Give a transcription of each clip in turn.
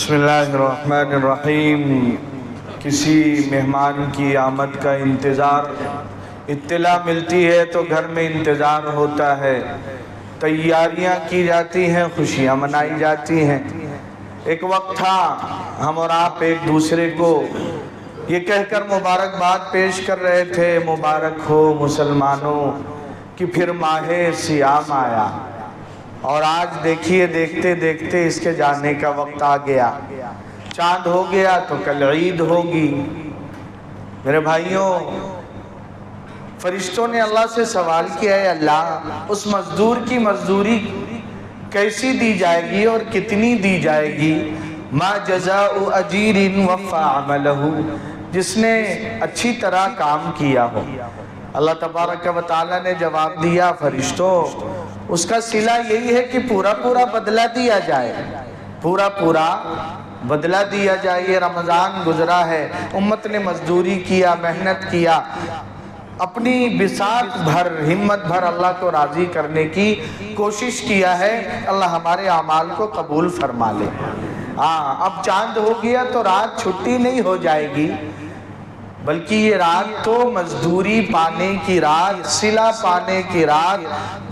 بسم اللہ الرحمن الرحیم۔ کسی مہمان کی آمد کا انتظار، اطلاع ملتی ہے تو گھر میں انتظار ہوتا ہے، تیاریاں کی جاتی ہیں، خوشیاں منائی جاتی ہیں۔ ایک وقت تھا ہم اور آپ ایک دوسرے کو یہ کہہ کر مبارکباد پیش کر رہے تھے، مبارک ہو مسلمانوں کہ پھر ماہ صیام آیا، اور آج دیکھیے دیکھتے دیکھتے اس کے جانے کا وقت آ گیا۔ چاند ہو گیا تو کل عید ہوگی۔ میرے بھائیوں، فرشتوں نے اللہ سے سوال کیا ہے، اللہ اس مزدور کی مزدوری کیسی دی جائے گی اور کتنی دی جائے گی؟ ما جزاء اجیر وفى عملہ، جس نے اچھی طرح کام کیا ہو۔ اللہ تبارک و تعالی نے جواب دیا، فرشتوں اس کا صلہ یہی ہے کہ پورا پورا بدلہ دیا جائے، پورا پورا بدلہ دیا جائے۔ یہ رمضان گزرا ہے، امت نے مزدوری کیا، محنت کیا، اپنی بساط بھر ہمت بھر اللہ کو راضی کرنے کی کوشش کیا ہے۔ اللہ ہمارے اعمال کو قبول فرما لے۔ اب چاند ہو گیا تو رات چھٹی نہیں ہو جائے گی، بلکہ یہ رات تو مزدوری پانے کی رات، صلہ پانے کی رات،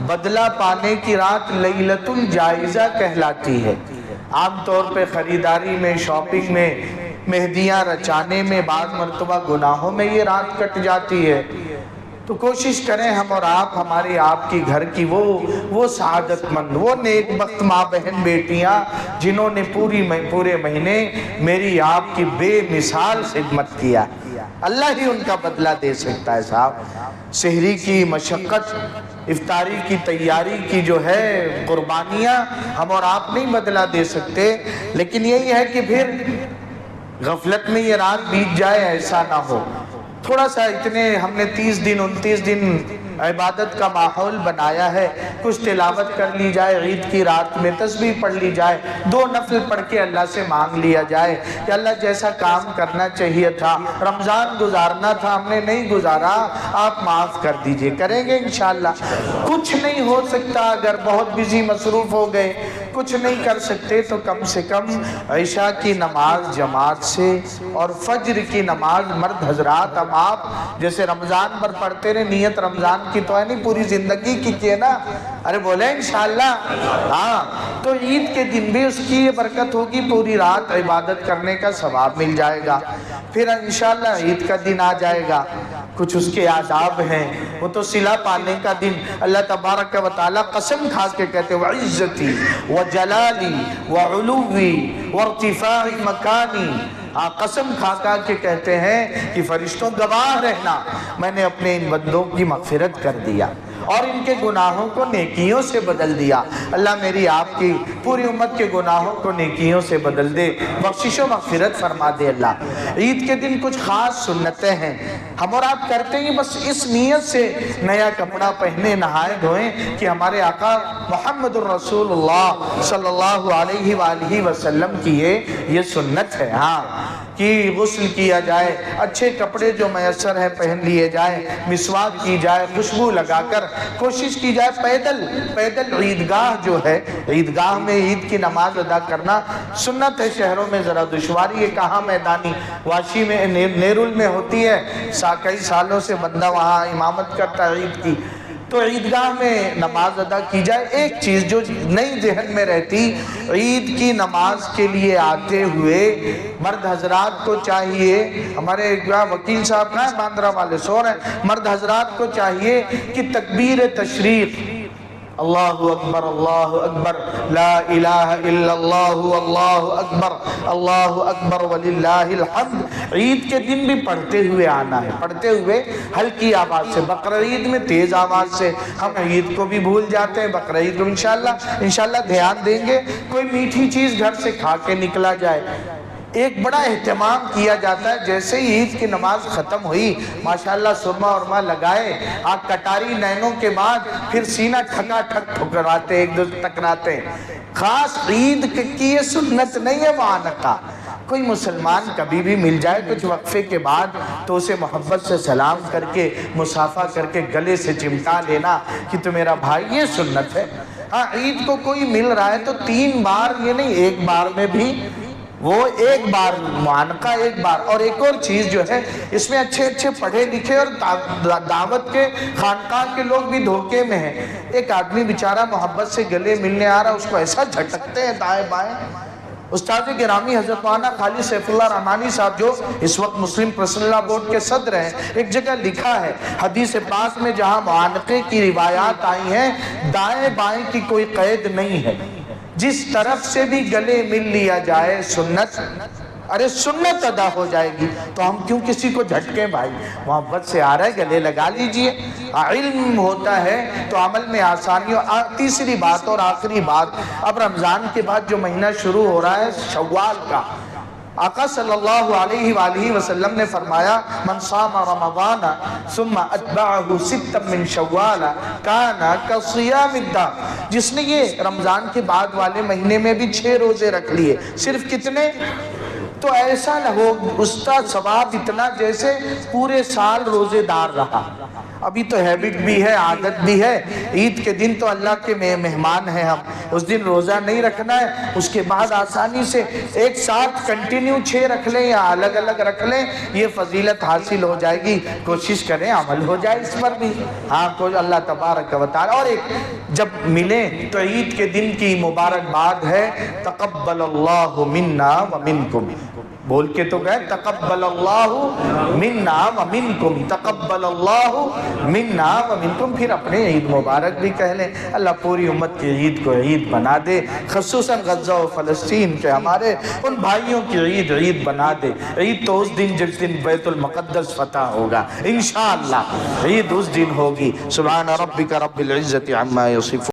بدلہ پانے کی رات لیلۃ الجائزہ کہلاتی ہے۔ عام طور پہ خریداری میں، شاپنگ میں، مہندیاں رچانے میں، بعض مرتبہ گناہوں میں یہ رات کٹ جاتی ہے۔ تو کوشش کریں ہم اور آپ، ہماری آپ کی گھر کی وہ سعادت مند، وہ نیک بخت ماں بہن بیٹیاں جنہوں نے پورے مہینے میری آپ کی بے مثال خدمت کیا، اللہ ہی ان کا بدلہ دے سکتا ہے۔ صاحب سحری کی مشقت، افطاری کی تیاری کی جو ہے قربانیاں ہم اور آپ نہیں بدلہ دے سکتے، لیکن یہی ہے کہ پھر غفلت میں یہ رات بیت جائے، ایسا نہ ہو۔ تھوڑا سا اتنے ہم نے 30 دن 29 دن عبادت کا ماحول بنایا ہے، کچھ تلاوت کر لی جائے، عید کی رات میں تسبیح پڑھ لی جائے، 2 نفل پڑھ کے اللہ سے مانگ لیا جائے کہ اللہ جیسا کام کرنا چاہیے تھا، رمضان گزارنا تھا ہم نے نہیں گزارا، آپ معاف کر دیجئے، کریں گے انشاءاللہ۔ کچھ نہیں ہو سکتا، اگر بہت بزی مصروف ہو گئے، کچھ نہیں کر سکتے تو کم سے کم عشاء کی نماز جماعت سے اور فجر کی نماز مرد حضرات، ہم آپ جیسے رمضان بھر پڑھتے رہے، نیت رمضان کی تو ہے نہیں، پوری زندگی کی کیے نا، ارے بولیں انشاءاللہ۔ تو عید کے دن بھی اس کی یہ برکت ہوگی، پوری رات عبادت کرنے کا ثواب مل جائے گا۔ پھر انشاءاللہ عید کا دن آ جائے گا، کچھ اس کے آداب ہیں، وہ تو صلہ پانے کا دن۔ اللہ تبارک و تعالی قسم کھا کے کہتے ہیں وَعِزَّتِي وَجَلَالِي وَعُلُوِّي وَارْتِفَاعِ مَكَانِي، قسم کھا کے کہتے ہیں کہ فرشتوں گواہ رہنا، میں نے اپنے ان بندوں کی مغفرت کر دیا اور ان کے گناہوں کو نیکیوں سے بدل دیا۔ اللہ میری آپ کی پوری امت کے گناہوں کو نیکیوں سے بدل دے، بخشش و مغفرت فرما دے اللہ۔ عید کے دن کچھ خاص سنتیں ہیں، ہم اور آپ کرتے ہیں بس اس نیت سے نیا کپڑا پہنے، نہائے دھوئیں کہ ہمارے آقا محمد الرسول اللہ صلی اللہ علیہ وآلہ وسلم کی یہ سنت ہے کہ غسل کیا جائے، اچھے کپڑے جو میسر ہیں پہن لیے جائیں، مسواک کی جائے، خوشبو لگا کر کوشش کی جائے، پیدل عیدگاہ جو ہے، عیدگاہ میں عید کی نماز ادا کرنا سنت ہے۔ شہروں میں ذرا دشواری ہے، کہاں میدانی واشی میں نیرول میں ہوتی ہے، کئی سالوں سے بندہ وہاں امامت کرتا ہے عید کی، تو عیدگاہ میں نماز ادا کی جائے۔ ایک چیز جو نئی ذہن میں رہتی، عید کی نماز کے لیے آتے ہوئے مرد حضرات کو چاہیے، ہمارے وکیل صاحب ہیں باندرہ والے سو رہے ہیں، مرد حضرات کو چاہیے کہ تکبیر تشریق، اللہ اکبر لا الہ الا اللہ اللہ اکبر وللہ الحمد، عید کے دن بھی پڑھتے ہوئے آنا ہے، پڑھتے ہوئے ہلکی آواز سے۔ بقرہ عید میں تیز آواز سے، ہم عید کو بھی بھول جاتے ہیں، بقرہ عید کو انشاءاللہ دھیان دیں گے، کوئی میٹھی چیز گھر سے کھا کے نکلا جائے۔ ایک بڑا اہتمام کیا جاتا ہے، جیسے ہی عید کی نماز ختم ہوئی ماشاءاللہ سرما ورما لگائے، کٹاری نینوں کے بعد پھر سینہ ٹھکا ٹھک ٹھکراتے، ایک دوسرے ٹکراتے۔ خاص عید کی یہ سنت نہیں ہے معانقہ، کوئی مسلمان کبھی بھی مل جائے کچھ وقفے کے بعد تو اسے محبت سے سلام کر کے، مصافحہ کر کے گلے سے چمٹا لینا کہ تو میرا بھائی، یہ سنت ہے۔ عید کو کوئی مل رہا ہے تو 3 بار، یہ نہیں 1 بار میں بھی وہ ایک بار معانقہ، ایک بار۔ اور ایک اور چیز جو ہے، اس میں اچھے اچھے پڑھے لکھے اور دعوت کے خانقاہ کے لوگ بھی دھوکے میں ہیں۔ ایک آدمی بیچارہ محبت سے گلے ملنے آ رہا، اس کو ایسا جھٹکتے ہیں دائیں بائیں۔ استاد گرامی حضرت مولانا خالد سیف اللہ رحمانی صاحب جو اس وقت مسلم پرسنل لا بورڈ کے صدر ہیں، ایک جگہ لکھا ہے حدیث پاک میں جہاں معانقے کی روایات آئی ہیں، دائیں بائیں کی کوئی قید نہیں ہے، جس طرف سے بھی گلے مل لیا جائے سنت، ارے سنت ادا ہو جائے گی۔ تو ہم کیوں کسی کو جھٹکیں بھائی؟ محبت سے آ رہا ہے گلے لگا لیجئے۔ علم ہوتا ہے تو عمل میں آسانی۔ تیسری بات اور آخری بات، اب رمضان کے بعد جو مہینہ شروع ہو رہا ہے شوال کا، آقا صلی اللہ علیہ وآلہ وسلم نے فرمایا من صام رمضان ثم اتبعہ ستا من شوال کان کصیام الدہر، جس نے یہ رمضان کے بعد والے مہینے میں بھی 6 روزے رکھ لیے، صرف کتنے؟ تو ایسا نہ ہو اس کا ثواب اتنا جیسے پورے سال روزے دار رہا۔ ابھی تو ہیبٹ بھی ہے، عادت بھی ہے، عید کے دن تو اللہ کے مہمان ہیں ہم، اس دن روزہ نہیں رکھنا ہے، اس کے بعد آسانی سے ایک ساتھ کنٹینیو 6 رکھ لیں یا الگ الگ رکھ لیں، یہ فضیلت حاصل ہو جائے گی۔ کوشش کریں عمل ہو جائے اس پر بھی، ہاں کوئی اللہ تبارک و تعالی۔ اور ایک جب ملیں تو عید کے دن کی مبارکباد ہے، تقبل اللہ منا ومنکم، بول کے تو گئے تقبل اللہ منا ومنکم، تقبل اللہ منا ومنکم، پھر اپنے عید مبارک بھی کہہ لیں۔ اللہ پوری امت کی عید کو عید بنا دے، خصوصاً غزہ و فلسطین کے ہمارے ان بھائیوں کی عید بنا دے۔ عید تو اس دن جس دن بیت المقدس فتح ہوگا انشاءاللہ، عید اس دن ہوگی۔ سبحان ربک رب العزت عما یصفون۔